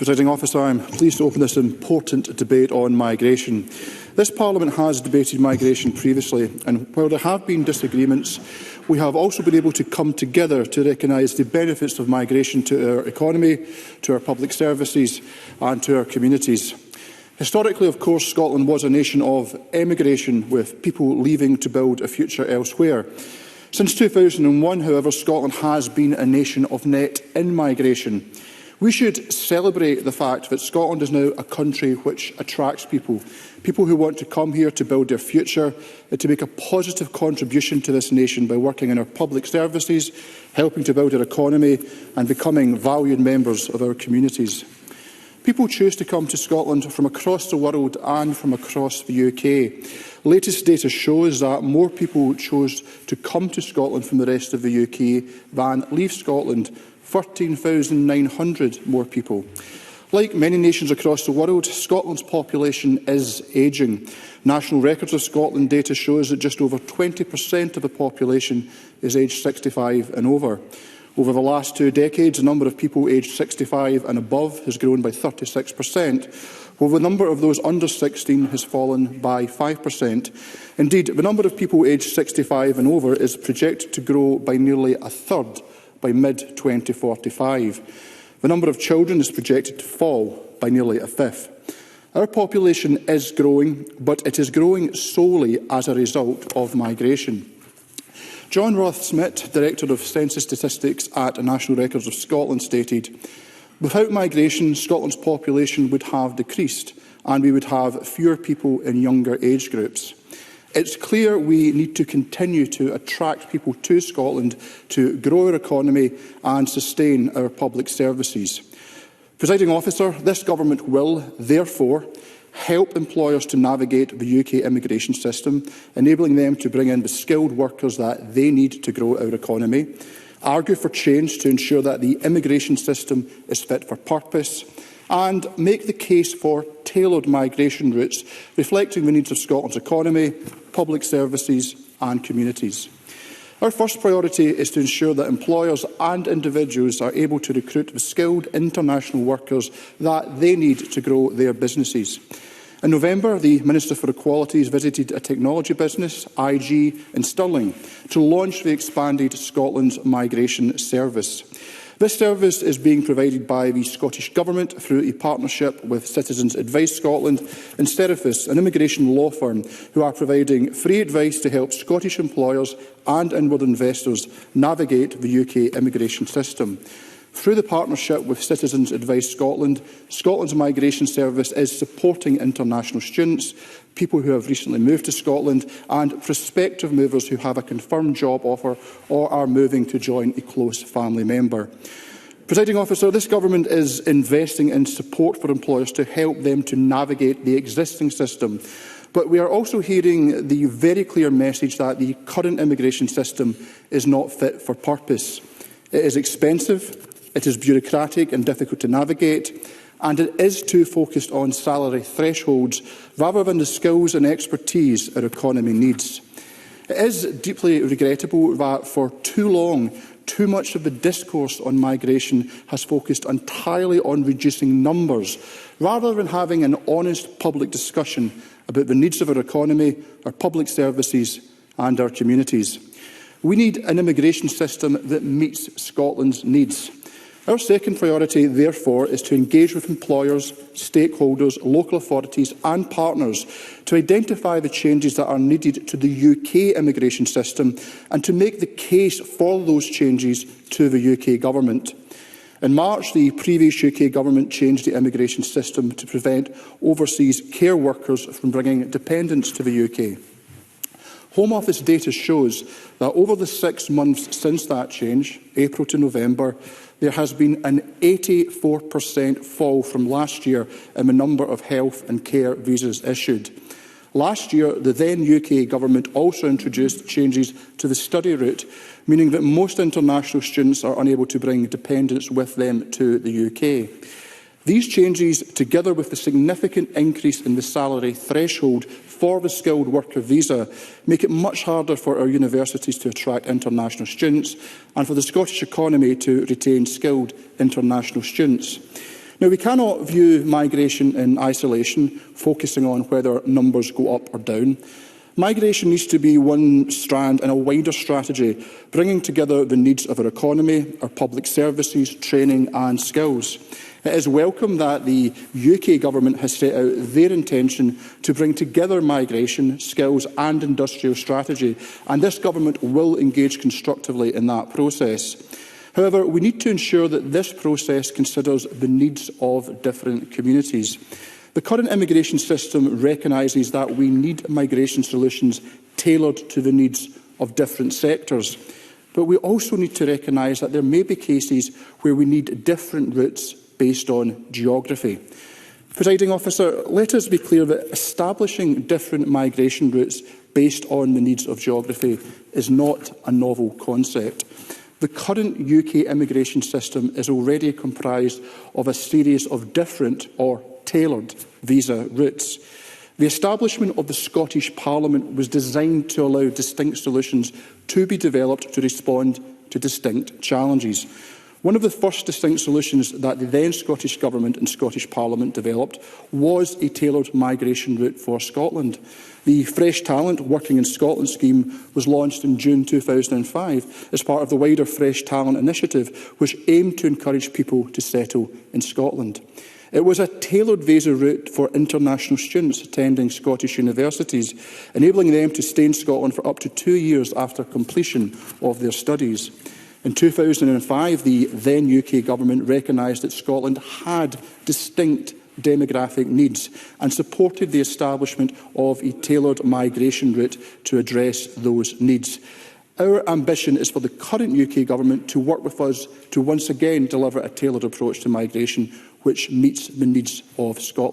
Presiding Officer, I am pleased to open this important debate on migration. This Parliament has debated migration previously, and while there have been disagreements, we have also been able to come together to recognise the benefits of migration to our economy, to our public services and to our communities. Historically, of course, Scotland was a nation of emigration, with people leaving to build a future elsewhere. Since 2001, however, Scotland has been a nation of net in-migration. We should celebrate the fact that Scotland is now a country which attracts people who want to come here to build their future and to make a positive contribution to this nation by working in our public services, helping to build our economy and becoming valued members of our communities. People choose to come to Scotland from across the world and from across the UK. Latest data shows that more people chose to come to Scotland from the rest of the UK than leave Scotland. 13,900 more people. Like many nations across the world, Scotland's population is ageing. National Records of Scotland data shows that just over 20% of the population is aged 65 and over. Over the last 2 decades, the number of people aged 65 and above has grown by 36%, while the number of those under 16 has fallen by 5%. Indeed, the number of people aged 65 and over is projected to grow by nearly a third by mid-2045. The number of children is projected to fall by nearly a fifth. Our population is growing, but it is growing solely as a result of migration. John Roth-Smith, Director of Census Statistics at National Records of Scotland, stated, "Without migration, Scotland's population would have decreased and we would have fewer people in younger age groups. It's clear we need to continue to attract people to Scotland to grow our economy and sustain our public services." Presiding Officer, this Government will, therefore, help employers to navigate the UK immigration system, enabling them to bring in the skilled workers that they need to grow our economy, argue for change to ensure that the immigration system is fit for purpose, and make the case for tailored migration routes reflecting the needs of Scotland's economy, public services and communities. Our first priority is to ensure that employers and individuals are able to recruit the skilled international workers that they need to grow their businesses. In November, the Minister for Equalities visited a technology business, IG, in Stirling, to launch the expanded Scotland's Migration Service. This service is being provided by the Scottish Government through a partnership with Citizens Advice Scotland and Serifis, an immigration law firm, who are providing free advice to help Scottish employers and inward investors navigate the UK immigration system. Through the partnership with Citizens Advice Scotland, Scotland's Migration Service is supporting international students, people who have recently moved to Scotland and prospective movers who have a confirmed job offer or are moving to join a close family member. Presiding Officer, this Government is investing in support for employers to help them to navigate the existing system. But we are also hearing the very clear message that the current immigration system is not fit for purpose. It is expensive, it is bureaucratic and difficult to navigate, and it is too focused on salary thresholds rather than the skills and expertise our economy needs. It is deeply regrettable that for too long, too much of the discourse on migration has focused entirely on reducing numbers, rather than having an honest public discussion about the needs of our economy, our public services and our communities. We need an immigration system that meets Scotland's needs. Our second priority, therefore, is to engage with employers, stakeholders, local authorities and partners to identify the changes that are needed to the UK immigration system and to make the case for those changes to the UK Government. In March, the previous UK Government changed the immigration system to prevent overseas care workers from bringing dependents to the UK. Home Office data shows that over the 6 months since that change, April to November, there has been an 84% fall from last year in the number of health and care visas issued. Last year, the then UK Government also introduced changes to the study route, meaning that most international students are unable to bring dependents with them to the UK. These changes, together with the significant increase in the salary threshold for the skilled worker visa, make it much harder for our universities to attract international students and for the Scottish economy to retain skilled international students. Now, we cannot view migration in isolation, focusing on whether numbers go up or down. Migration needs to be one strand in a wider strategy, bringing together the needs of our economy, our public services, training and skills. It is welcome that the UK Government has set out their intention to bring together migration, skills and industrial strategy, and this Government will engage constructively in that process. However, we need to ensure that this process considers the needs of different communities. The current immigration system recognises that we need migration solutions tailored to the needs of different sectors. But we also need to recognise that there may be cases where we need different routes based on geography. Presiding Officer, let us be clear that establishing different migration routes based on the needs of geography is not a novel concept. The current UK immigration system is already comprised of a series of different or tailored visa routes. The establishment of the Scottish Parliament was designed to allow distinct solutions to be developed to respond to distinct challenges. One of the first distinct solutions that the then Scottish Government and Scottish Parliament developed was a tailored migration route for Scotland. The Fresh Talent Working in Scotland scheme was launched in June 2005 as part of the wider Fresh Talent initiative, which aimed to encourage people to settle in Scotland. It was a tailored visa route for international students attending Scottish universities, enabling them to stay in Scotland for up to 2 years after completion of their studies. In 2005, the then UK Government recognised that Scotland had distinct demographic needs and supported the establishment of a tailored migration route to address those needs. Our ambition is for the current UK Government to work with us to once again deliver a tailored approach to migration which meets the needs of Scotland.